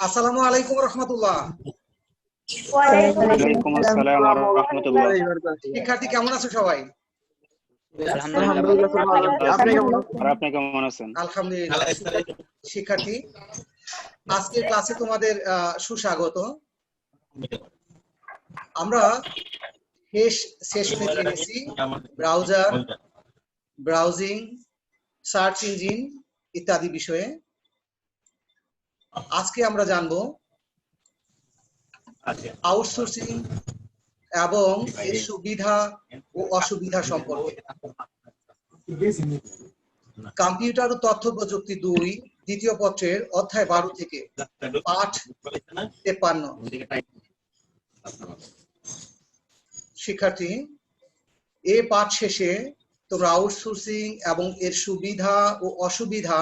আসসালামু আলাইকুম ওয়া রাহমাতুল্লাহ। ওয়ালাইকুম আসসালাম ওয়া রাহমাতুল্লাহ। শিক্ষার্থী কেমন আছো সবাই? আর আপনি কেমন আছেন? আলহামদুলিল্লাহ। শিক্ষার্থী, আজকের ক্লাসে তোমাদের সুস্বাগত। আমরা সেশনে জেনেছি ব্রাউজার, ব্রাউজিং, সার্চ ইঞ্জিন ইত্যাদি বিষয়ে। আজকে আমরা জানবো আউটসোর্সিং এবং এর সুবিধা ও অসুবিধা সম্পর্কে। কম্পিউটার ও তথ্য প্রযুক্তি 2 দ্বিতীয় পত্রের অধ্যায় 12 থেকে পাঠ 53। শিক্ষার্থী, এই পাঠ শেষে তোমরা আউটসোর্সিং এবং এর সুবিধা ও অসুবিধা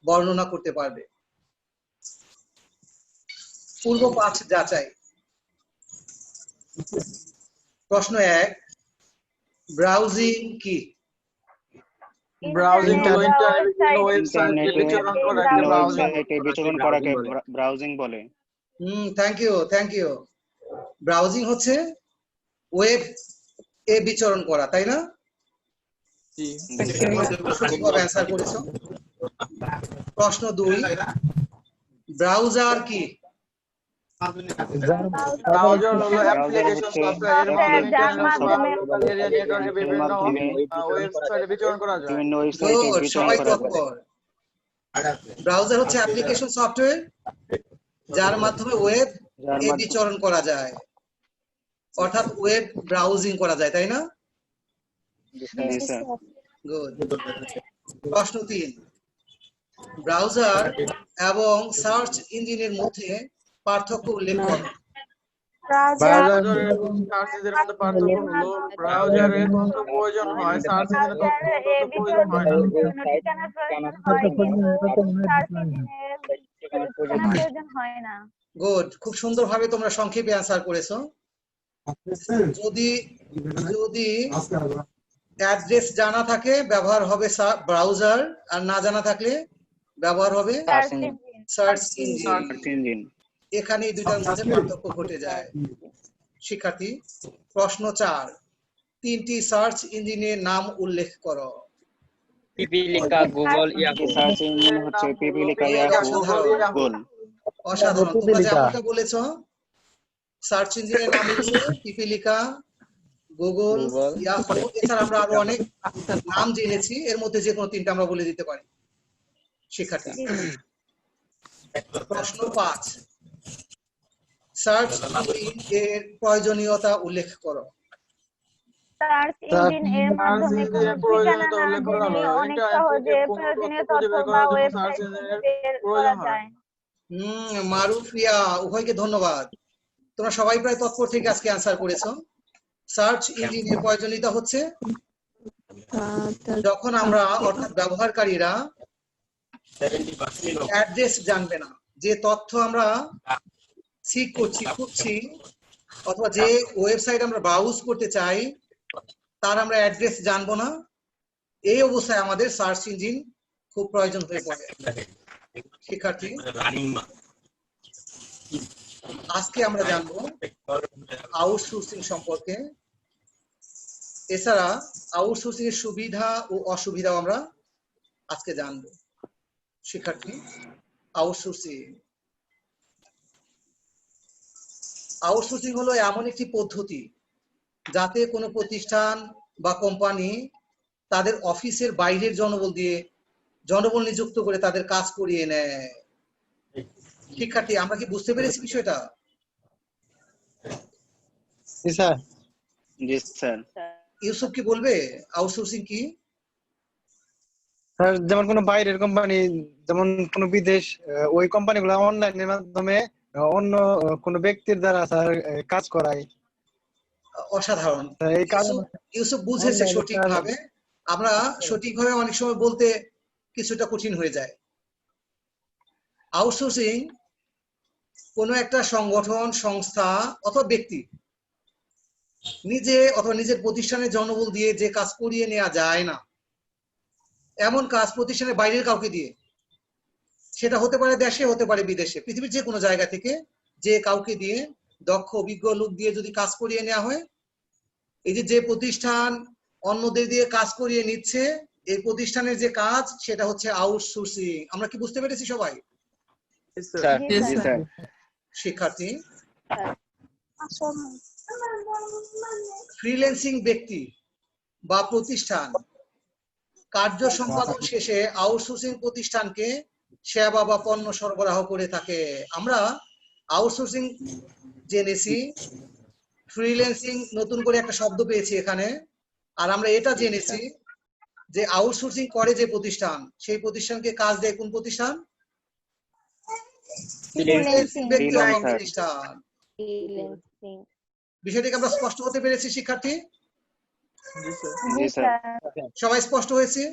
বর্ণনা করতে পারবে। পূর্ব পাঠ যাচাই। প্রশ্ন 1, ব্রাউজিং কি? ব্রাউজিং হলো ইন্টারনেটে বিচরণ করাকে ব্রাউজিং বলে। Thank you. ব্রাউজিং হচ্ছে ওয়েব এ বিচরণ করা, তাই না? সঠিকভাবে অ্যান্সার করেছো। প্রশ্ন 2, ব্রাউজার কি? ব্রাউজার হলো অ্যাপ্লিকেশন সফটওয়্যার যার মাধ্যমে বিভিন্ন ওয়েবসাইটে বিচরণ করা যায়। বিভিন্ন ওয়েবসাইটে বিচরণ করা যায়। ব্রাউজার হচ্ছে অ্যাপ্লিকেশন সফটওয়্যার যার মাধ্যমে ওয়েব এ বিচরণ করা যায়, অর্থাৎ ওয়েব ব্রাউজিং করা যায়, তাই না? গুড। প্রশ্ন 3, ব্রাউজার এবং সার্চ ইঞ্জিনের মধ্যে পার্থক্য উল্লেখ করো। ব্রাউজার এবং সার্চ ইঞ্জিনের মধ্যে পার্থক্য হলো ব্রাউজারে তথ্য প্রয়োজন হয়, সার্চ ইঞ্জিনে তথ্য প্রয়োজন হয় না। গুড, খুব সুন্দরভাবে তোমরা সংক্ষেপে অ্যান্সার করেছো। যদি অ্যাড্রেস জানা থাকে ব্যবহার হবে ব্রাউজার, আর না জানা থাকলে ব্যবহার হবে সার্চ ইঞ্জিন। এখানে এই দুইটার মধ্যে পার্থক্য ঘটে যায়। শিক্ষার্থী, প্রশ্ন 4, 3টি সার্চ ইঞ্জিনের নাম উল্লেখ করো। পিপিলিকা, গুগল, ইয়াহু। সার্চ ইঞ্জিন হচ্ছে পিপিলিকা, ইয়াহু, গুগল। অসাধারণ, তোমরা যেমনটা বলেছো সার্চ ইঞ্জিনের নাম হচ্ছে পিপিলিকা, গুগল, ইয়াহু। এছাড়া আমরা আরো অনেক নাম জেনেছি, এর মধ্যে যে কোনো 3টা আমরা বলে দিতে পারি। শিক্ষার্থী, প্রশ্ন 5, সার্চ ইঞ্জিন এর প্রয়োজনীয়তা উল্লেখ করো। সার্চ ইঞ্জিন এর মাধ্যমে কোনো ঠিকানা না জেনে অনেক সহজে প্রয়োজনীয় তথ্য বা ওয়েবসাইট বের করা যায়। মারুফিয়া, উভয়কে ধন্যবাদ। তোমরা সবাই প্রায় তৎপর থেকে আজকে অ্যান্সার করেছো। সার্চ ইঞ্জিনের প্রয়োজনীয়তা হচ্ছে যখন আমরা, অর্থাৎ ব্যবহারকারীরা অ্যাড্রেস জানবে না, যে তথ্য আমরা সিক করছি, খুঁজছি, অথবা যে ওয়েবসাইট আমরা ব্রাউজ করতে চাই তার আমরা অ্যাড্রেস জানবো না, এই অবস্থায় আমাদের সার্চ ইঞ্জিন খুব প্রয়োজন হয়ে পড়ে। শিক্ষার্থী, আজকে আমরা জানবো আউটসোর্সিং সম্পর্কে। এছাড়া আউটসোর্সিং এর সুবিধা ও অসুবিধাও আমরা আজকে জানবো। শিক্ষার্থী, আউটসোর্সিং হলো এমন একটি পদ্ধতি যাতে কোনো প্রতিষ্ঠান বা কোম্পানি তাদের অফিসের বাইরের জনবল নিযুক্ত করে তাদের কাজ করিয়ে নেয়। শিক্ষার্থী, আমরা কি বুঝতে পেরেছি বিষয়টা? জি স্যার। ইউসুফ কি বলবে আউটসোর্সিং কি? স্যার, যেমন কোনো বাইরের কোম্পানি, যেমন কোনো বিদেশ, ওই কোম্পানিগুলো অনলাইনের মাধ্যমে অন্য কোনো ব্যক্তির দ্বারা স্যার কাজ করায়। অসাধারণ, এই কাজ ইউসুফ বুঝেছে সঠিকভাবে। আমরা সঠিকভাবে অনেক সময় বলতে কিছুটা কঠিন হয়ে যায়। আউটসোর্সিং কোনো একটা সংগঠন, সংস্থা অথবা ব্যক্তি নিজে অথবা নিজের প্রতিষ্ঠানের জনবল দিয়ে যে কাজ করিয়ে নেওয়া যায় না, এমন কাজ প্রতিষ্ঠানের বাইরের কাউকে দিয়ে সেটা হতে পারে দেশে, হতে পারে বিদেশে, পৃথিবীর যে কোনো জায়গা থেকে যে কাউকে দিয়ে, দক্ষ অভিজ্ঞ লোক দিয়ে যদি কাজ করিয়ে নেওয়া হয়, এই যে প্রতিষ্ঠান অন্যদের দিয়ে কাজ করিয়ে নিচ্ছে, এই প্রতিষ্ঠানের যে কাজ সেটা হচ্ছে আউটসোর্সিং। আমরা কি বুঝতে পেরেছি সবাই? স্যার জি স্যার। শিক্ষার্থী, ফ্রিল্যান্সিং ব্যক্তি বা প্রতিষ্ঠান কার্য সম্পাদন শেষে আউটসোর্সিং প্রতিষ্ঠানকে সেবা বা পণ্য সরবরাহ করে থাকে। আমরা আউটসোর্সিং জেনেছি, ফ্রিল্যান্সিং নতুন করে একটা শব্দ পেয়েছি এখানে, আর আমরা এটা জেনেছি যে আউটসোর্সিং করে যে প্রতিষ্ঠান, সেই প্রতিষ্ঠানকে কাজ দেয় কোন প্রতিষ্ঠান? ফ্রিল্যান্সিং ব্যক্তি বা প্রতিষ্ঠান। বিষয়টিকে আমরা স্পষ্ট হতে পেরেছি শিক্ষার্থী? জি স্যার। সবাই স্পষ্ট হয়েছে?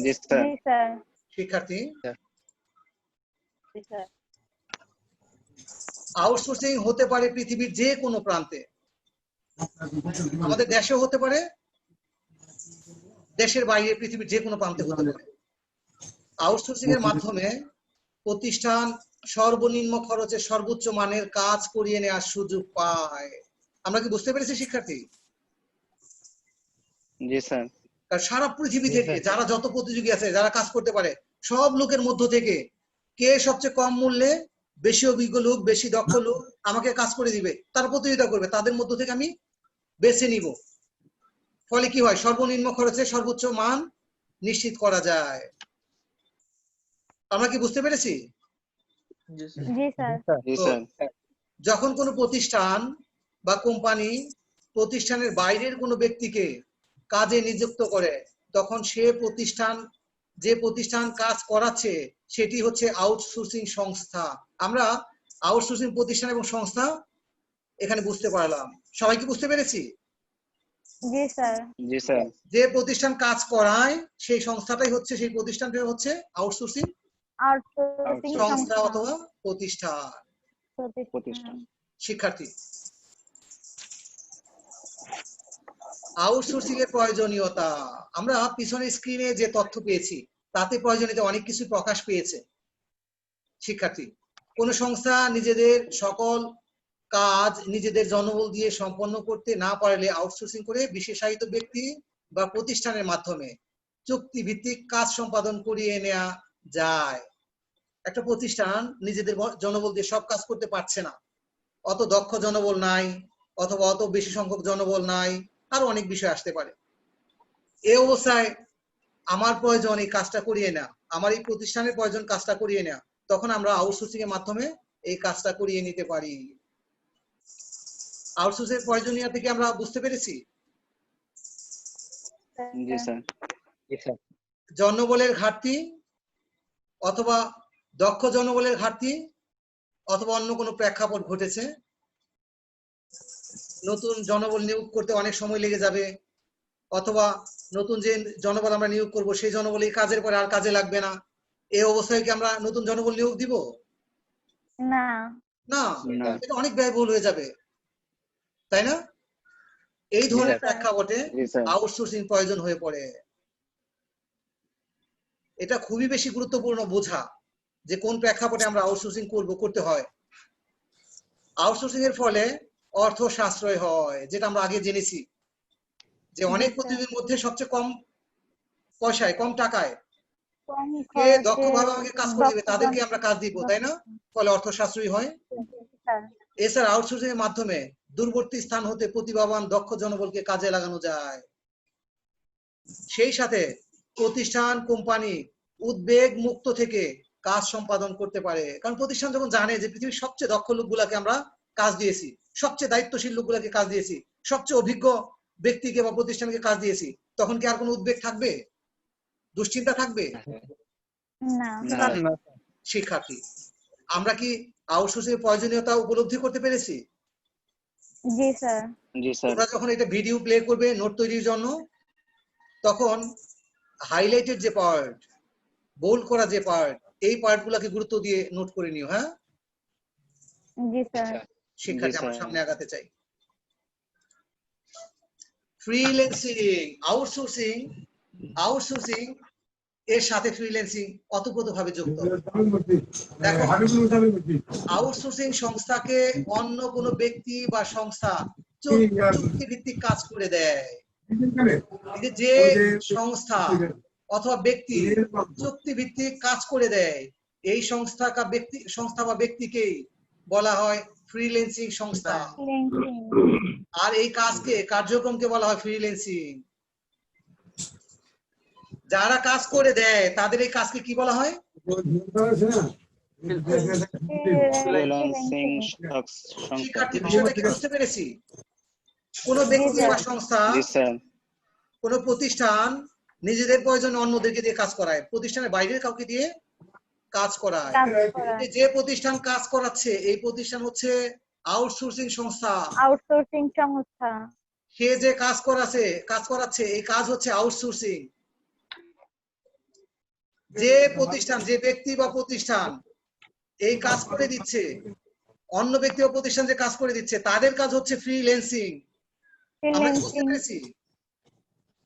জি স্যার। শিক্ষার্থী, আউটসোর্সিং হতে পারে পৃথিবীর যে কোনো প্রান্তে, আমাদের দেশেও হতে পারে, দেশের বাইরে পৃথিবীর যে কোনো প্রান্তে হতে পারে। আউটসোর্সিং এর মাধ্যমে প্রতিষ্ঠান সর্বনিম্ন খরচে সর্বোচ্চ মানের কাজ করিয়ে নেওয়ার সুযোগ পায়। আমরা কি বুঝতে পেরেছি শিক্ষার্থী? জি স্যার। কারণ সারা পৃথিবী থেকে যারা যত প্রতিযোগী আছে, যারা কাজ করতে পারে, সব লোকের মধ্য থেকে কে সবচেয়ে কম মূল্যে বেশি অভিজ্ঞ লোক, বেশি দক্ষ লোক আমাকে কাজ করে দিবে, তার প্রতিযোগিতা করবে, তাদের মধ্য থেকে আমি বেছে নিব। ফলে কি হয়? সর্বনিম্ন খরচে সর্বোচ্চ মান নিশ্চিত করা যায়। আমরা কি বুঝতে পেরেছি? জি স্যার। যখন কোনো প্রতিষ্ঠান বা কোম্পানি প্রতিষ্ঠানের বাইরের কোনো ব্যক্তিকে কাজে নিযুক্ত করে, তখন যে প্রতিষ্ঠান কাজ করাচ্ছে সেটি হচ্ছে আউটসোর্সিং সংস্থা। আমরা আউটসোর্সিং প্রতিষ্ঠান এবং সংস্থা এখানে বুঝতে পারলাম। সবাই কি বুঝতে পেরেছি? জি স্যার। যে প্রতিষ্ঠান কাজ করায় সেই সংস্থাটাই হচ্ছে, সেই প্রতিষ্ঠানটাই হচ্ছে আউটসোর্সিং সংস্থা অথবা প্রতিষ্ঠান। শিক্ষার্থী, আউটসোর্সিং এর প্রয়োজনীয়তা, আমরা পিছনের স্ক্রিনে যে তথ্য পেয়েছি তাতে প্রয়োজনীয়তা অনেক কিছু প্রকাশ পেয়েছে। শিক্ষার্থী, কোন সংস্থা নিজেদের সকল কাজ নিজেদের জনবল দিয়ে সম্পন্ন করতে না পারলে আউটসোর্সিং করে বিশেষায়িত ব্যক্তি বা প্রতিষ্ঠানের মাধ্যমে চুক্তি ভিত্তিক কাজ সম্পাদন করিয়ে নেওয়া যায়। একটা প্রতিষ্ঠান নিজেদের জনবল দিয়ে সব কাজ করতে পারছে না, অত দক্ষ জনবল নাই, অথবা অত বেশি সংখ্যক জনবল নাই, আরো অনেক বিষয় আসতে পারে। এই অবস্থায় আমার প্রয়োজন এই কাজটা করিয়ে নেওয়া, আমার এই প্রতিষ্ঠানের প্রয়োজন কাজটা করিয়ে নেওয়া, তখন আমরা আউটসোর্সিং এর মাধ্যমে এই কাজটা করিয়ে নিতে পারি। আউটসোর্সিং এর প্রয়োজনীয়তা কি আমরা বুঝতে পেরেছি? জি স্যার। জনবলের ঘাটতি অথবা দক্ষ জনবলের ঘাটতি অথবা অন্য কোনো প্রেক্ষাপট ঘটেছে, নতুন জনবল নিয়োগ করতে অনেক সময় লেগে যাবে, অথবা নতুন যে জনবল আমরা নিয়োগ করব সেই জনবল এই কাজের পরে আর কাজে লাগবে না, এই অবস্থায় কি আমরা নতুন জনবল নিয়োগ দিব? না, এটা অনেক ব্যয়বহুল হয়ে যাবে, তাই না? এই ধরনের প্রেক্ষাপটে আউটসোর্সিং প্রয়োজন হয়ে পড়ে। এটা খুবই বেশি গুরুত্বপূর্ণ বোঝা যে কোন প্রেক্ষাপটে আমরা আউটসোর্সিং করতে হয়। আউটসোর্সিং এর ফলে অর্থ সাশ্রয় হয়, যেটা আমরা আগে জেনেছি যে অনেক প্রতিযোগীর মধ্যে সবচেয়ে কম পয়সায়, কম টাকায় কে দক্ষভাবে আমাকে কাজ করে দিবে, তাদেরকে আমরা কাজ দিব, তাই না? ফলে অর্থ সাশ্রয় হয়। এছাড়া আউটসোর্সিং এর মাধ্যমে দূরবর্তী স্থান হতে প্রতিভাবান দক্ষ জনবলকে কাজে লাগানো যায়। সেই সাথে প্রতিষ্ঠান কোম্পানি উদ্বেগ মুক্ত থেকে কাজ সম্পাদন করতে পারে, কারণ প্রতিষ্ঠান যখন জানে যে পৃথিবীর সবচেয়ে দক্ষ লোকগুলাকে আমরা কাজ দিয়েছি, সবচেয়ে দায়িত্বশীল লোকগুলাকে কাজ দিয়েছি, সবচেয়ে অভিজ্ঞ ব্যক্তিকে বা প্রতিষ্ঠানকে কাজ দিয়েছি, তখন কি আর কোনো উদ্বেগ থাকবে, দুশ্চিন্তা থাকবে? না। শিক্ষার্থী, আমরা কি আউটসোর্সিং এর প্রয়োজনীয়তা উপলব্ধি করতে পেরেছি? জি স্যার। তোমরা যখন এটা ভিডিও প্লে করবে নোট তৈরির জন্য, তখন হাইলাইটেড যে পার্ট, বোল্ড করা যে পার্ট, এই পার্টগুলোকে গুরুত্ব দিয়ে নোট করে নিও। হ্যাঁ জি স্যার। শিক্ষার্থী, আমরা সামনে আগাতে চাই। ফ্রিল্যান্সিং, আউটসোর্সিং এর সাথে ফ্রিল্যান্সিং ওতপ্রোতভাবে যুক্ত। দেখো, আউটসোর্সিং সংস্থাকে অন্য কোনো ব্যক্তি বা সংস্থা চুক্তিভিত্তিক কাজ করে দেয়। যে সংস্থা অথবা ব্যক্তি চুক্তিভিত্তিক কাজ করে দেয়, এই সংস্থা বা ব্যক্তিকেই বলা হয় ফ্রিল্যান্সিং সংস্থা। আর এই কার্যক্রমকে বলা হয় ফ্রিল্যান্সিং। যারা কাজ করে দেয় তাদের এই কাজকে কি বলা হয়? ফ্রিল্যান্সিং সংস্থা। শিক্ষার্থী, বিষয়টা কি বুঝতে পেরেছি? কোন ব্যক্তি বা সংস্থা, জি স্যার। কোন প্রতিষ্ঠান নিজেদের প্রয়োজনে অন্যদেরকে দিয়ে কাজ করায়, প্রতিষ্ঠানের বাইরের কাউকে দিয়ে কাজ করায়। যে প্রতিষ্ঠান কাজ করাচ্ছে এই প্রতিষ্ঠান হচ্ছে আউটসোর্সিং সংস্থা। আউটসোর্সিং সংস্থা। সে যে কাজ করাচ্ছে এই কাজ হচ্ছে আউটসোর্সিং। যে প্রতিষ্ঠান, যে ব্যক্তি বা প্রতিষ্ঠান এই কাজ করে দিচ্ছে, অন্য ব্যক্তি বা প্রতিষ্ঠান যে কাজ করে দিচ্ছে তাদের কাজ হচ্ছে ফ্রিল্যান্সিং। আমরা বুঝতে পেরেছি?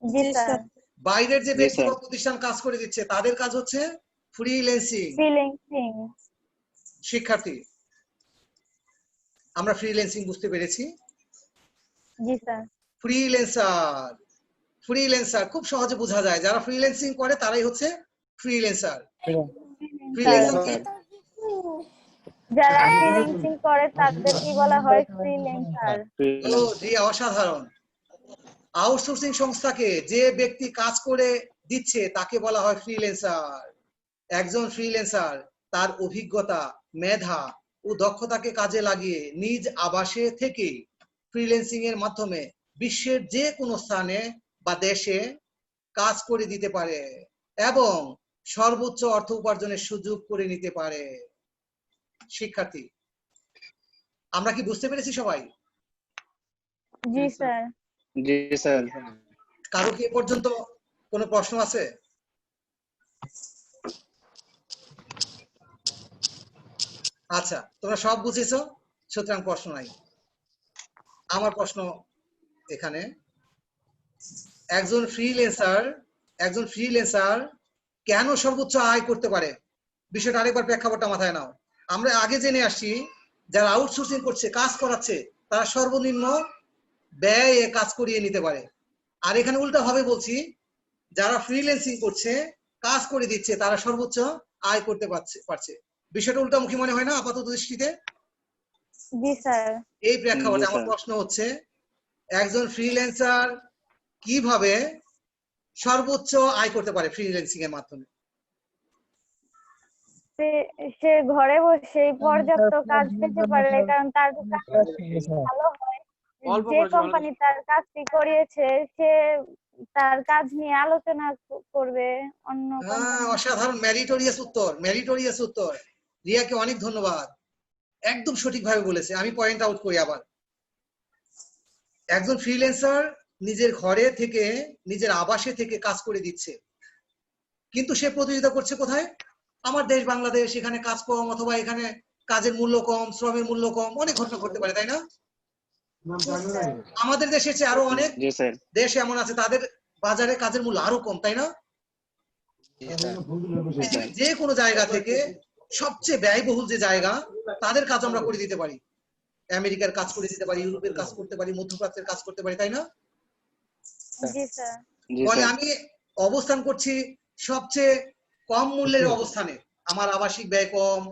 জি স্যার। বাইরের যে ব্যক্তি বা প্রতিষ্ঠান কাজ করে দিচ্ছে তাদের কাজ হচ্ছে ফ্রিল্যান্সিং। ফ্রিল্যান্সিং। শিক্ষার্থী, আমরা ফ্রিল্যান্সিং বুঝতে পেরেছি? জি স্যার। ফ্রিল্যান্সার খুব সহজে বোঝা যায়, যারা ফ্রিল্যান্সিং করে তারাই হচ্ছে ফ্রিল্যান্সার। যারা ফ্রিল্যান্সিং করে তাদের কি বলা হয়? ফ্রিল্যান্সার। জি, অসাধারণ। আউটসোর্সিং সংস্থাকে যে ব্যক্তি কাজ করে দিচ্ছে তাকে বলা হয় ফ্রিল্যান্সার। একজন ফ্রিল্যান্সার তার অভিজ্ঞতা, মেধা ও দক্ষতাকে কাজে লাগিয়ে নিজ আবাসে থেকে ফ্রিল্যান্সিং এর মাধ্যমে বিশ্বের যে কোনো স্থানে বা দেশে কাজ করে দিতে পারে এবং সর্বোচ্চ অর্থ উপার্জনের সুযোগ করে নিতে পারে। শিক্ষার্থী, আমরা কি বুঝতে পেরেছি সবাই? জি স্যার। জি স্যার। কারো কি এ পর্যন্ত কোনো প্রশ্ন আছে? আচ্ছা, তোমরা সব বুঝেছো, সুতরাং প্রশ্ন নাই। আমার প্রশ্ন এখানে, একজন ফ্রিল্যান্সার কেন সর্বোচ্চ আয় করতে পারে? বিষয়টা আরেকবার প্রেক্ষাপটটা মাথায় নাও। আমরা আগে জেনে আসছি যারা আউটসোর্সিং করছে, কাজ করাচ্ছে, তারা সর্বনিম্ন ব্যয়ে কাজ করিয়ে নিতে পারে। আর এখানে উল্টা ভাবে বলছি, যারা ফ্রিল্যান্সিং করছে, কাজ করে দিচ্ছে, তারা সর্বোচ্চ আয় করতে পারছে। বিষয়টা উল্টামুখী মনে হয় না আপাতত দৃষ্টিতে? জি স্যার। এই প্রেক্ষাপটে আমার প্রশ্ন হচ্ছে, একজন ফ্রিল্যান্সার কিভাবে সর্বোচ্চ আয় করতে পারে ফ্রিল্যান্সিং এর মাধ্যমে? সে ঘরে বসেই পর্যাপ্ত কাজ পেতে পারে, কারণ তার কাজ ভালো হয়। যে কোম্পানি তার কাজটি করিয়েছে সে তার কাজ নিয়ে আলোচনা করবে অন্য কোম্পানি। অসাধারণ, মেরিটোরিয়াস উত্তর। রিয়াকে অনেক ধন্যবাদ, একদম সঠিকভাবে বলেছে। আমি পয়েন্ট আউট করি আবার। একজন ফ্রিল্যান্সার নিজের ঘরে থেকে, নিজের আবাসে থেকে কাজ করে দিচ্ছে, কিন্তু সে প্রতিযোগিতা করছে কোথায়? আমার দেশ বাংলাদেশ, এখানে কাজ কম, অথবা এখানে কাজের মূল্য কম, শ্রমের মূল্য কম, অনেক ঘটনা ঘটতে পারে, তাই না? আমাদের দেশের চেয়ে আরো অনেক দেশ এমন আছে তাদের বাজারে কাজের মূল্য আরো কম, তাই না? যে কোনো জায়গা থেকে সবচেয়ে ব্যয়বহুল যে জায়গা, তাদের কাজ আমরা করে দিতে পারি। আমেরিকার কাজ করে দিতে পারি, ইউরোপের কাজ করতে পারি, মধ্যপ্রাচ্যের কাজ করতে পারি, তাই না? বলে আমি অবস্থান করছি সবচেয়ে কম মূল্যের অবস্থানে, আমার আবাসিক ব্যয় কম,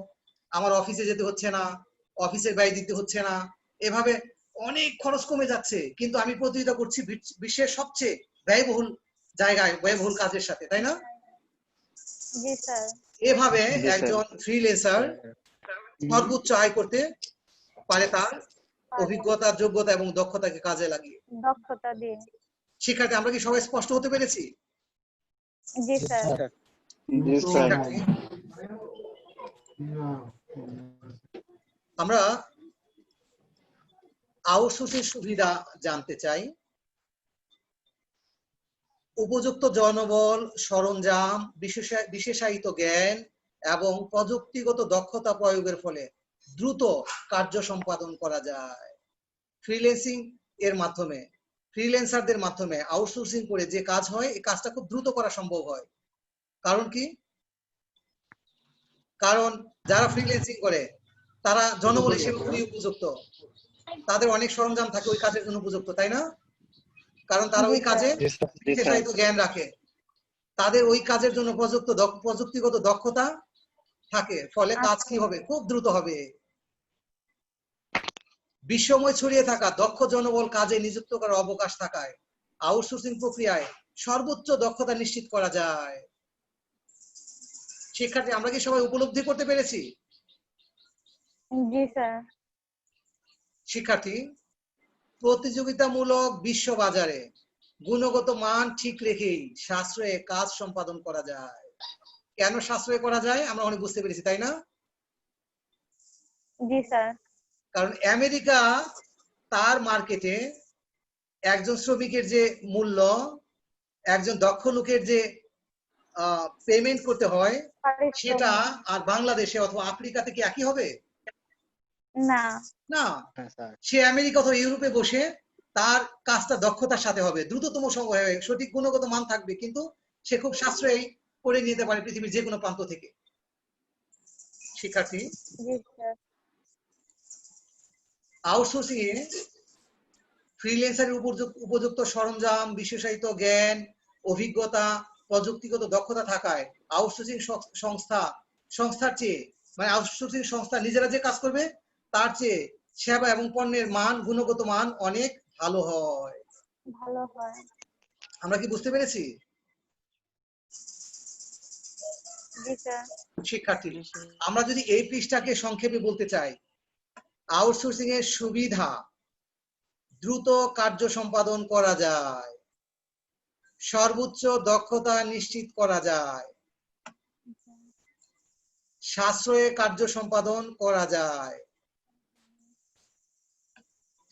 আমার অফিসে যেতে হচ্ছে না, অফিসের ব্যয় দিতে হচ্ছে না, এভাবে অনেক খরচ কমে যাচ্ছে, কিন্তু আমি প্রতিযোগিতা করছি বিশ্বের সবচেয়ে ব্যয়বহুল জায়গায়, ব্যয়বহুল কাজের সাথে, তাই না? এভাবে একজন ফ্রিল্যান্সার সর্বোচ্চ আয় করতে পারে তার অভিজ্ঞতা, যোগ্যতা এবং দক্ষতাকে কাজে লাগিয়ে। দক্ষতা দিয়ে। শিক্ষার্থী, আমরা কি সবাই স্পষ্ট হতে পেরেছি? জি স্যার। আমরা আউটসোর্সিং সুবিধা জানতে চাই। উপযুক্ত জনবল, সরঞ্জাম, বিশেষায়িত জ্ঞান এবং প্রযুক্তিগত দক্ষতা প্রয়োগের ফলে দ্রুত কার্য সম্পাদন করা যায়। ফ্রিল্যান্সিং এর মাধ্যমে, ফ্রিল্যান্সারদের মাধ্যমে আউটসোর্সিং করে যে কাজ হয়, এই কাজটা খুব দ্রুত করা সম্ভব হয়, কারণ কি? কারণ যারা ফ্রিল্যান্সিং করে তারা জনবল হিসেবে খুবই উপযুক্ত, তাদের অনেক সরঞ্জাম থাকে ওই কাজের জন্য উপযুক্ত, তাই না? কারণ তারা ওই কাজে বিশেষায়িত জ্ঞান রাখে, তাদের ওই কাজের জন্য প্রযুক্তিগত দক্ষতা থাকে, ফলে কাজ কি হবে? খুব দ্রুত হবে। বিশ্বময় ছড়িয়ে থাকা দক্ষ জনবল কাজে নিযুক্ত করার অবকাশ থাকায় আউটসোর্সিং প্রক্রিয়ায় সর্বোচ্চ দক্ষতা নিশ্চিত করা যায়। শিক্ষার্থী, আমরা কি সবাই উপলব্ধি করতে পেরেছি? জি স্যার। শিক্ষার্থী, প্রতিযোগিতামূলক বিশ্ব বাজারে গুণগত মান ঠিক রেখেই সাশ্রয়ে কাজ সম্পাদন করা যায়। কেন সাশ্রয় করা যায় আমরা অনেক বুঝতে পেরেছি, তাই না? জি স্যার। কারণ আমেরিকা তার মার্কেটে একজন শ্রমিকের যে মূল্য, একজন দক্ষ লোকের যে পেমেন্ট করতে হয়, সেটা আর বাংলাদেশে অথবা আফ্রিকাতে কি একই হবে? না না। সে আমেরিকা অথবা ইউরোপে বসে তার কাজটা দক্ষতার সাথে হবে, দ্রুততম সময় হবে, সঠিক গুণগত মান থাকবে, কিন্তু সে খুব সাশ্রয়ী করে নিতে পারে পৃথিবীর যে কোনো প্রান্ত থেকে। শিক্ষার্থী, আউটসোর্সিং এ ফ্রিল্যান্সারের উপযুক্ত সরঞ্জাম, বিশেষায়িত জ্ঞান, অভিজ্ঞতা, প্রযুক্তিগত দক্ষতা থাকায় আউটসোর্সিং সংস্থার চেয়ে, মানে আউটসোর্সিং সংস্থা নিজেরা যে কাজ করবে তার চেয়ে সেবা এবং পণ্যের মান, গুণগত মান অনেক ভালো হয়। আমরা কি বুঝতে পেরেছি? শিক্ষার্থী, আমরা যদি এই পৃষ্ঠাকে সংক্ষেপে বলতে চাই, আউটসোর্সিং এর সুবিধা: দ্রুত কার্য সম্পাদন করা যায়, সর্বোচ্চ দক্ষতা নিশ্চিত করা যায়, সাশ্রয়ে কার্য সম্পাদন করা যায়,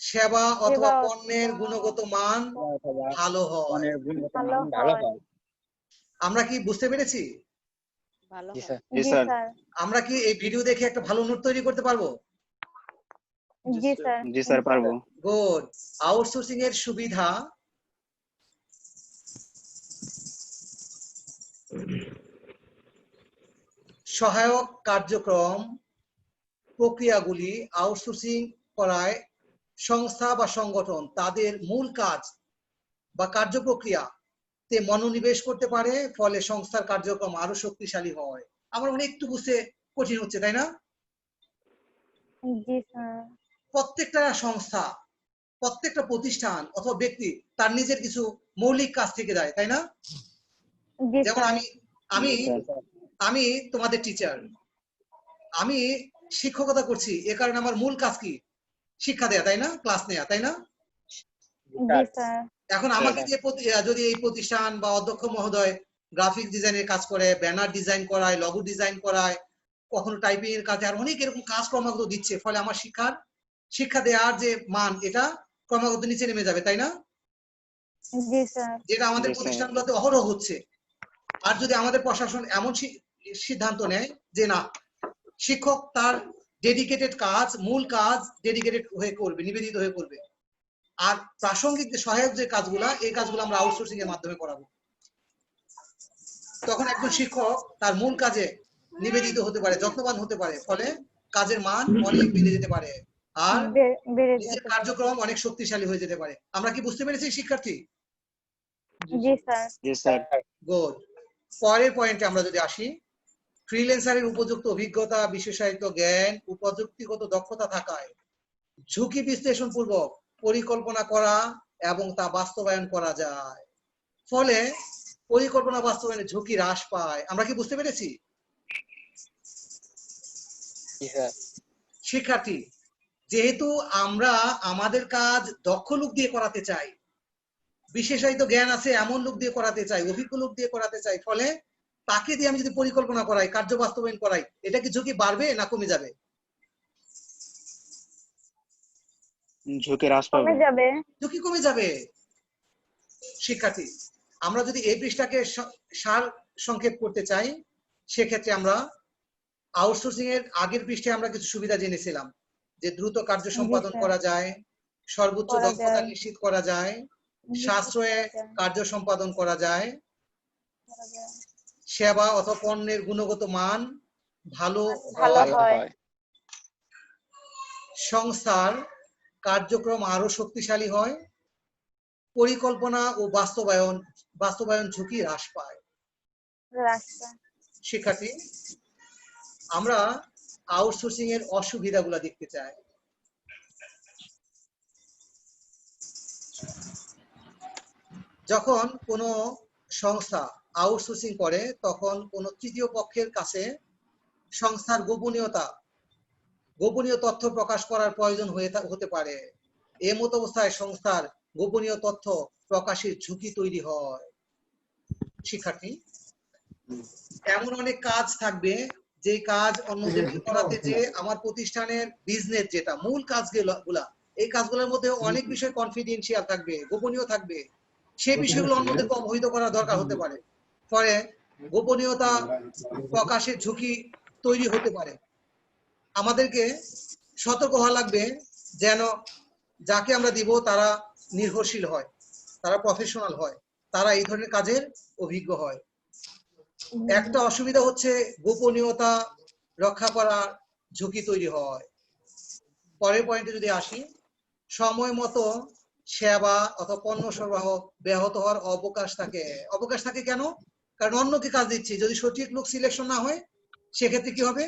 সেবা অথবা পণ্যের গুণগত মান ভালো হয়। আমরা কি বুঝতে পেরেছি? আমরা কি এই ভিডিও দেখে একটা ভালো নোট তৈরি করতে পারবো? জি স্যার, পারবো। গুড। আউটসোর্সিং এর সুবিধা: সহায়ক কার্যক্রম প্রক্রিয়াগুলি আউটসোর্সিং করায় সংস্থা বা সংগঠন তাদের মূল কাজ বা কার্যপ্রক্রিয়াতে মনোনিবেশ করতে পারে, ফলে সংস্থার কার্যক্রম আরো শক্তিশালী হয়। আমার মনে একটু বুঝতে কঠিন হচ্ছে, তাই না? প্রত্যেকটা সংস্থা, প্রত্যেকটা প্রতিষ্ঠান অথবা ব্যক্তি তার নিজের কিছু মৌলিক কাজ থেকে দেয়, তাই না? যেমন আমি তোমাদের টিচার, আমি শিক্ষকতা করছি, এ কারণে আমার মূল কাজ কি? শিক্ষা দেয়া, তাই না? ক্লাস নেয়া, তাই না? এখন আমাকে যদি এই প্রতিষ্ঠান বা অধ্যক্ষ মহোদয় গ্রাফিক ডিজাইনের কাজ করে, ব্যানার ডিজাইন করায়, লগো ডিজাইন করায়, কখনো টাইপিং এর কাজে, আর অনেক এরকম কাজ ক্রমাগত দিচ্ছে, ফলে আমার শিক্ষা দেওয়ার যে মান, এটা ক্রমাগত নিচে নেমে যাবে, তাই না? যেটা আমাদের প্রতিষ্ঠানগুলোতে অহরহ হচ্ছে। আর যদি আমাদের প্রশাসন এমন সিদ্ধান্ত নেয় যে না, শিক্ষক তার ডেডিকেটেড কাজ, মূল কাজ ডেডিকেটেড হয়ে করবে, নিবেদিত হয়ে করবে, আর প্রাসঙ্গিক যে সহায়ক যে কাজগুলা, এই কাজগুলো আমরা আউটসোর্সিং এর মাধ্যমে করাবো, তখন একজন শিক্ষক তার মূল কাজে নিবেদিত হতে পারে, যত্নবান হতে পারে, ফলে কাজের মান অনেক বেড়ে যেতে পারে আর নিজের কার্যক্রম অনেক শক্তিশালী হয়ে যেতে পারে। আমরা কি বুঝতে পেরেছি শিক্ষার্থী? জি স্যার। গুড। পরের পয়েন্টে আমরা যদি আসি, ফ্রিল্যান্সারের উপযুক্ত অভিজ্ঞতা, বিশেষায়িত জ্ঞান ও প্রযুক্তিগত দক্ষতা থাকায় ঝুঁকি বিশ্লেষণ পূর্বক পরিকল্পনা করা এবং তা বাস্তবায়ন করা যায়, ফলে পরিকল্পনা বাস্তবায়নের ঝুঁকি হ্রাস পায়। আমরা কি বুঝতে পেরেছি? শিক্ষার্থী, যেহেতু আমরা আমাদের কাজ দক্ষ লোক দিয়ে করাতে চাই, বিশেষায়িত জ্ঞান আছে এমন লোক দিয়ে করাতে চাই, অভিজ্ঞ লোক দিয়ে করাতে চাই, ফলে তাকে দিয়ে আমি যদি পরিকল্পনা করাই, কার্য বাস্তবায়ন করাই, এটা কি ঝুঁকি বাড়বে না কমে যাবে? ঝুঁকি হ্রাস পাবে। ঝুঁকি কমে যাবে। শিক্ষার্থী, আমরা যদি এই পৃষ্ঠাকে সার সংক্ষেপ করতে চাই, সেক্ষেত্রে আমরা আউটসোর্সিং এর আগের পৃষ্ঠায় আমরা কিছু সুবিধা জেনেছিলাম, যে দ্রুত কার্য সম্পাদন করা যায়, সর্বোচ্চ দক্ষতা নিশ্চিত করা যায়, সাশ্রয়ে কার্য সম্পাদন করা যায়, সেবা অথবা পণ্যের গুণগত মান ভালো ভালো হয়। সংস্থার কার্যক্রম আরো শক্তিশালী হয়, পরিকল্পনা ও বাস্তবায়ন ঝুঁকি হ্রাস পায়। রাস্তা শিক্ষার্থী, আমরা আউটসোর্সিং এর অসুবিধাগুলো দেখতে চাই। যখন কোনো সংস্থা আউটসোর্সিং করে তখন কোনো তৃতীয় পক্ষের কাছে সংস্থার গোপনীয় তথ্য প্রকাশ করার প্রয়োজন হতে পারে। এমত অবস্থায় সংস্থার গোপনীয় তথ্য প্রকাশের ঝুঁকি তৈরি হয়। শিক্ষার্থী, এমন অনেক কাজ থাকবে যে কাজ অন্যদেরকে করাতে যে আমার প্রতিষ্ঠানের বিজনেস যেটা মূল কাজগুলা, এই কাজগুলোর মধ্যে অনেক বিষয় কনফিডেন্সিয়াল থাকবে, গোপনীয় থাকবে। সেই বিষয়গুলো অন্যদেরকে অবহিত করার দরকার হতে পারে। ফলে গোপনীয়তা প্রকাশের ঝুঁকি তৈরি হতে পারে। আমাদেরকে সতর্ক হওয়া লাগবে যেন যাকে আমরা দিব তারা নির্ভরশীল হয়, তারা প্রফেশনাল হয়, তারা এই ধরনের কাজের অভিজ্ঞ হয়। একটা অসুবিধা হচ্ছে গোপনীয়তা রক্ষা করার ঝুঁকি তৈরি হয়। পরের পয়েন্টে যদি আসি, সময় মতো সেবা অথবা পণ্য সরবরাহ ব্যাহত হওয়ার অবকাশ থাকে কেন? কারণ অন্যকে কাজ দিচ্ছি, যদি সঠিক লোক সিলেকশন না হয় সেক্ষেত্রে কি হবে?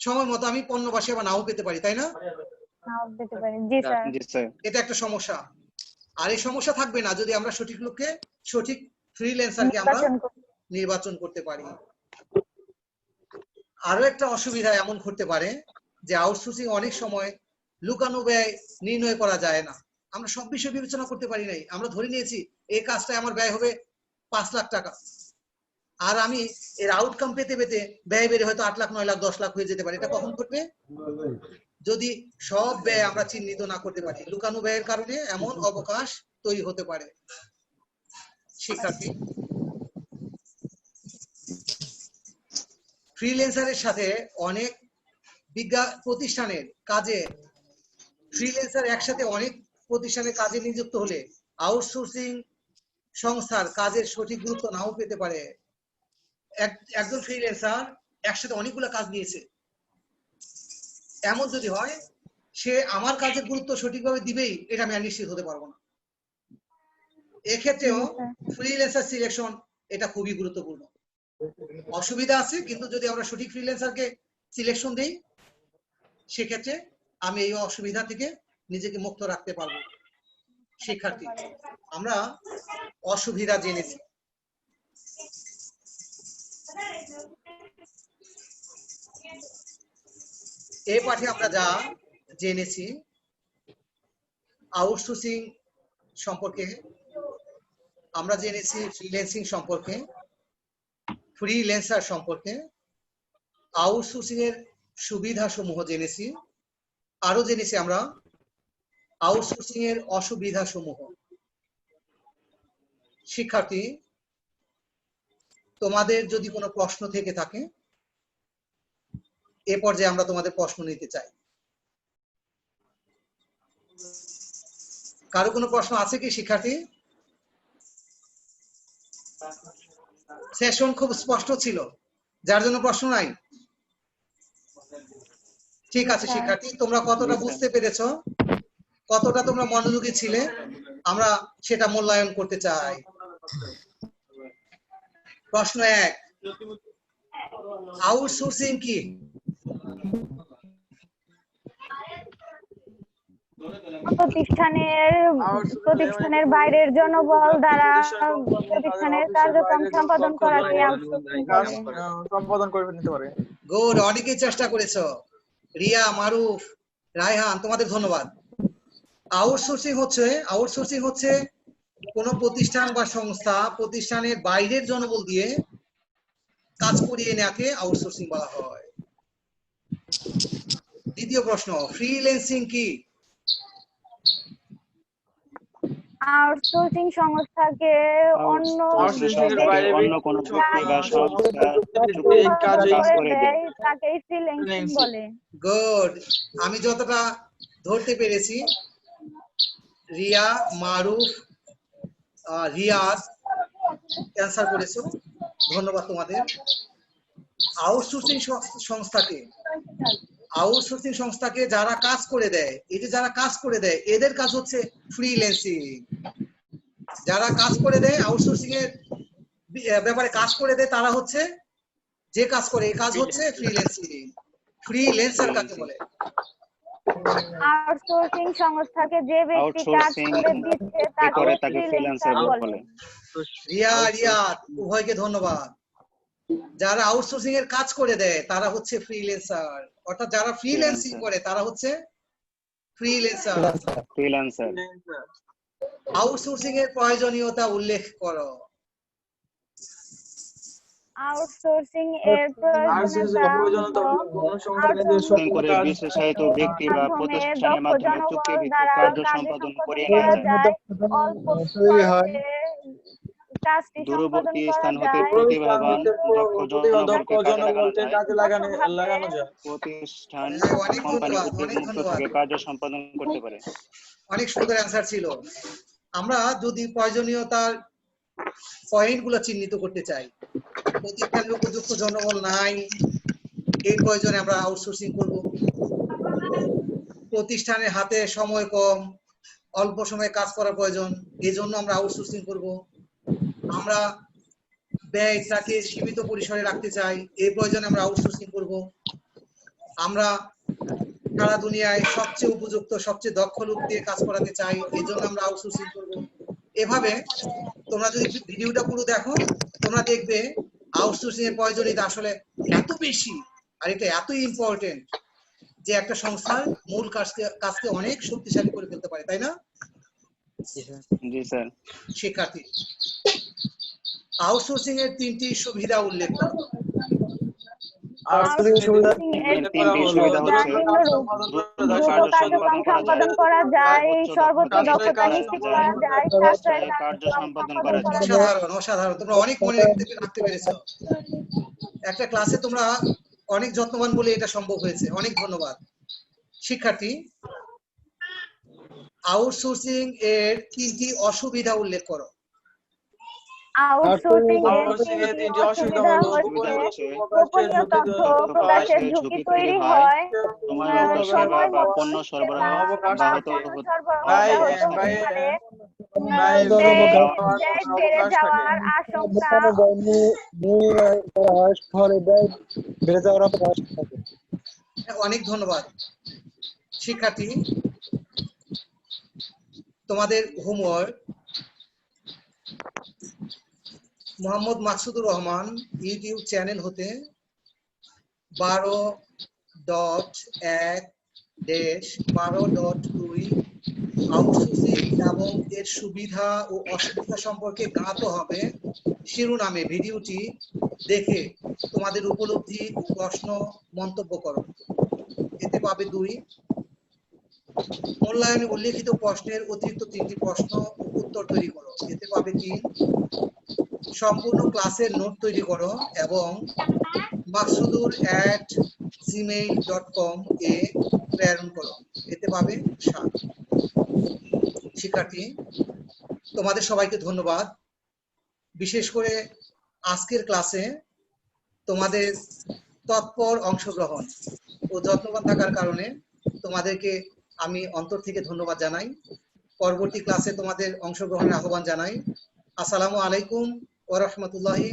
সময় মতো আমি পণ্য বা সেবা নাও পেতে পারি, তাই না? নাও পেতে পারি। জি স্যার। জি স্যার। এটা একটা সমস্যা। আর এই সমস্যা থাকবে না যদি আমরা সঠিক লোককে, সঠিক ফ্রিল্যান্সারকে আমরা নির্বাচন করতে পারি। আরো একটা অসুবিধা এমন ঘটতে পারে যে আউটসোর্সিং অনেক সময় লুকানো ব্যয় নির্ণয় করা যায় না। আমরা সব বিষয় বিবেচনা করতে পারি নাই। আমরা ধরে নিয়েছি এই কাজটায় আমার ব্যয় হবে 5 লাখ টাকা, আর আমি এর আউটকাম পেতে পেতে ব্যয় বেড়ে হয়তো 8 লাখ 9 লাখ 10 লাখ হয়ে যেতে পারে। এটা কখন ঘটবে? যদি সব ব্যয় আমরা চিহ্নিত না করতে পারি। লুকানো ব্যয়ের কারণে এমন অবকাশ তৈরি হতে পারে। শিক্ষার্থী, ফ্রিল্যান্সারের সাথে অনেক প্রতিষ্ঠানের কাজে ফ্রিল্যান্সার একসাথে অনেক প্রতিষ্ঠানের কাজে নিযুক্ত হলে আউটসোর্সিং সংস্থার কাজের সঠিক গুরুত্ব নাও পেতে পারে। একজন ফ্রিল্যান্সার একসাথে অনেকগুলো কাজ নিয়েছে, এমন যদি হয় সে আমার কাজের গুরুত্ব সঠিকভাবে দিবেই, এটা আমি আর নিশ্চিত হতে পারবো না। এক্ষেত্রেও ফ্রিল্যান্সার সিলেকশন এটা খুবই গুরুত্বপূর্ণ। অসুবিধা আছে, কিন্তু যদি আমরা সঠিক ফ্রিল্যান্সারকে সিলেকশন দেই সেক্ষেত্রে আমি এই অসুবিধা থেকে নিজেকে মুক্ত রাখতে পারবো। শিক্ষার্থী, আমরা অসুবিধা জেনেছি। এই পাঠে আমরা যা জেনেছি আউটসোর্সিং সম্পর্কে, আমরা জেনেছি ফ্রিল্যান্সিং সম্পর্কে, ফ্রিল্যান্সার সম্পর্কে, আউটসোর্সিং এর সুবিধা সমূহ জেনেছি, আরো জেনেছি আমরা আউটসোর্সিং এর অসুবিধা সমূহ। শিক্ষার্থী, তোমাদের যদি কোনো প্রশ্ন থেকে থাকে এ পর্যায়ে আমরা তোমাদের প্রশ্ন নিতে চাই। কারো কোনো প্রশ্ন আছে কি শিক্ষার্থী? সেশন খুব স্পষ্ট ছিল, যার জন্য প্রশ্ন নাই। ঠিক আছে শিক্ষার্থী, তোমরা কতটা বুঝতে পেরেছো, কতটা তোমরা মনোযোগী ছিলে, আমরা সেটা মূল্যায়ন করতে চাই। প্রশ্ন 1, আউটসোর্সিং কি? প্রতিষ্ঠানের বাইরের জনবল দ্বারা প্রতিষ্ঠানের কার্যক্রম সম্পাদন করাকে আউটসোর্সিং সম্পাদন করে নিতে পারে। গুড, অনেকেই চেষ্টা করেছো। রিয়া, মারুফ, রায়হান, তোমাদের ধন্যবাদ। আউটসোর্সিং হচ্ছে কোন প্রতিষ্ঠান বা সংস্থা প্রতিষ্ঠানের বাইরের জনবল দিয়ে কাজ করিয়ে নেওয়াকে আউটসোর্সিং বলা হয়। দ্বিতীয় প্রশ্ন, ফ্রিল্যান্সিং কি? আউটসোর্সিং সংস্থাকে অন্য কোনো ব্যক্তি বা সংস্থা চুক্তির কাজ করে দেয় তাকে ফ্রিল্যান্সিং বলে। গুড, আমি যতটা ধরতে পেরেছি রিয়া, মারুফ, রিয়াজ অ্যানসার করেছো। ধন্যবাদ তোমাদের। আউটসোর্সিং সংস্থাকে যারা কাজ করে দেয়, এই যে যারা কাজ করে দেয় এদের কাজ হচ্ছে ফ্রিল্যান্সিং। যারা কাজ করে দেয় আউটসোর্সিং এর ব্যাপারে কাজ করে দেয় তারা হচ্ছে যে কাজ করে, এই কাজ হচ্ছে ফ্রিল্যান্সিং। ফ্রিল্যান্সার কাকে বলে? আউটসোর্সিং সংস্থাকে যে ব্যক্তি কাজ করে দিচ্ছে তাকে ফ্রিল্যান্সার বলে। রিয়া উভয়কে ধন্যবাদ। যারা আউটসোর্সিং এর কাজ করে দেয় তারা হচ্ছে ফ্রিল্যান্সার, অর্থাৎ যারা ফ্রিল্যান্সিং করে তারা হচ্ছে ফ্রিল্যান্সার। আউটসোর্সিং এর প্রয়োজনীয়তা উল্লেখ করো। আউটসোর্সিং এর প্রয়োজনীয়তা করে বিশেষায়িত ব্যক্তি বা প্রতিষ্ঠানের মাধ্যমে চুক্তিভিত্তিক কার্য সম্পাদন করিয়ে নেওয়া যায়। অল্প খরচে কাজটি দূরবর্তী সম্পাদন স্থান করা হতে যায়। প্রতিভাবান দক্ষ জনবলকে কাজে লাগানো যায়। প্রতিষ্ঠান কোম্পানি উদ্যোগমুক্ত থেকে কার্য সম্পাদন করতে পারে। অনেক সুন্দর অ্যান্সার ছিল। আমরা যদি প্রয়োজনীয়তার পয়েন্টগুলো চিহ্নিত করতে চাই, প্রতিষ্ঠানের উপযুক্ত জনবল নাই, এই প্রয়োজনে আমরা আউটসোর্সিং করব। প্রতিষ্ঠানের হাতে সময় কম, অল্প সময়ে কাজ করার প্রয়োজন, এই জন্য আমরা আউটসোর্সিং করব। আমরা ব্যয়টাকে সীমিত পরিসরে রাখতে চাই, এই প্রয়োজনে আমরা আউটসোর্সিং করব। আমরা সারা দুনিয়ায় সবচেয়ে উপযুক্ত সবচেয়ে দক্ষ লোক দিয়ে কাজ করাতে চাই, এই জন্য আমরা আউটসোর্সিং করব। এভাবে তোমরা যদি ভিডিওটা পুরো দেখো তোমরা দেখবে আউটসোর্সিং এর প্রয়োজনীয়তা আসলে এত বেশি আর এটা এতই ইম্পর্টেন্ট যে একটা সংস্থার মূল কাজকে অনেক শক্তিশালী করে ফেলতে পারে, তাই না? জি স্যার। শিক্ষার্থী, আউটসোর্সিং এর 3টি সুবিধা উল্লেখ করো। সম্পাদন করা যায়, সর্বোচ্চ দক্ষতা নিশ্চিত করা যায়, কার্য সম্পাদন করা যায়। অসাধারণ, তোমরা অনেক মনে রাখতে পেরেছো। একটা ক্লাসে তোমরা অনেক যত্নবান বলে এটা সম্ভব হয়েছে, অনেক ধন্যবাদ। শিক্ষার্থী, আউটসোর্সিং এর 3টি অসুবিধা উল্লেখ করো। আউটসোর্সিং এর 3টি অসুবিধা হচ্ছে গোপনীয় তথ্য প্রকাশের ঝুঁকি তৈরি হয়, সময় বা পণ্য সরবরাহ ব্যাহত হতে পারে, বেড়ে যাওয়ার আশঙ্কা। অনেক ধন্যবাদ। শিক্ষার্থী, তোমাদের homework Mohammad Maksudur Rahman YouTube channel হতে 12.1-12.2 আউটসোর্সিং এবং এর সুবিধা ও অসুবিধা সম্পর্কে জ্ঞাত হবে শিরোনামে ভিডিওটি দেখে তোমাদের উপলব্ধি ও প্রশ্ন মন্তব্য করো। এতে পাবে 2। মূল্যায়নে উল্লেখিত প্রশ্নের অতিরিক্ত 3টি প্রশ্ন ও উত্তর তৈরি করো। এতে পাবে 3। সম্পূর্ণ ক্লাসের নোট তৈরি করো এবং maksudur@gmail.com এ প্রেরণ করো। এতে পাবে 7। শিক্ষার্থী, তোমাদের সবাইকে ধন্যবাদ। বিশেষ করে আজকের ক্লাসে তোমাদের তৎপর অংশগ্রহণ ও যত্নবান থাকার কারণে তোমাদেরকে আমি অন্তর থেকে ধন্যবাদ জানাই। পরবর্তী ক্লাসে তোমাদের অংশগ্রহণের আহ্বান জানাই। আসসালামু আলাইকুম ওয়া রাহমাতুল্লাহি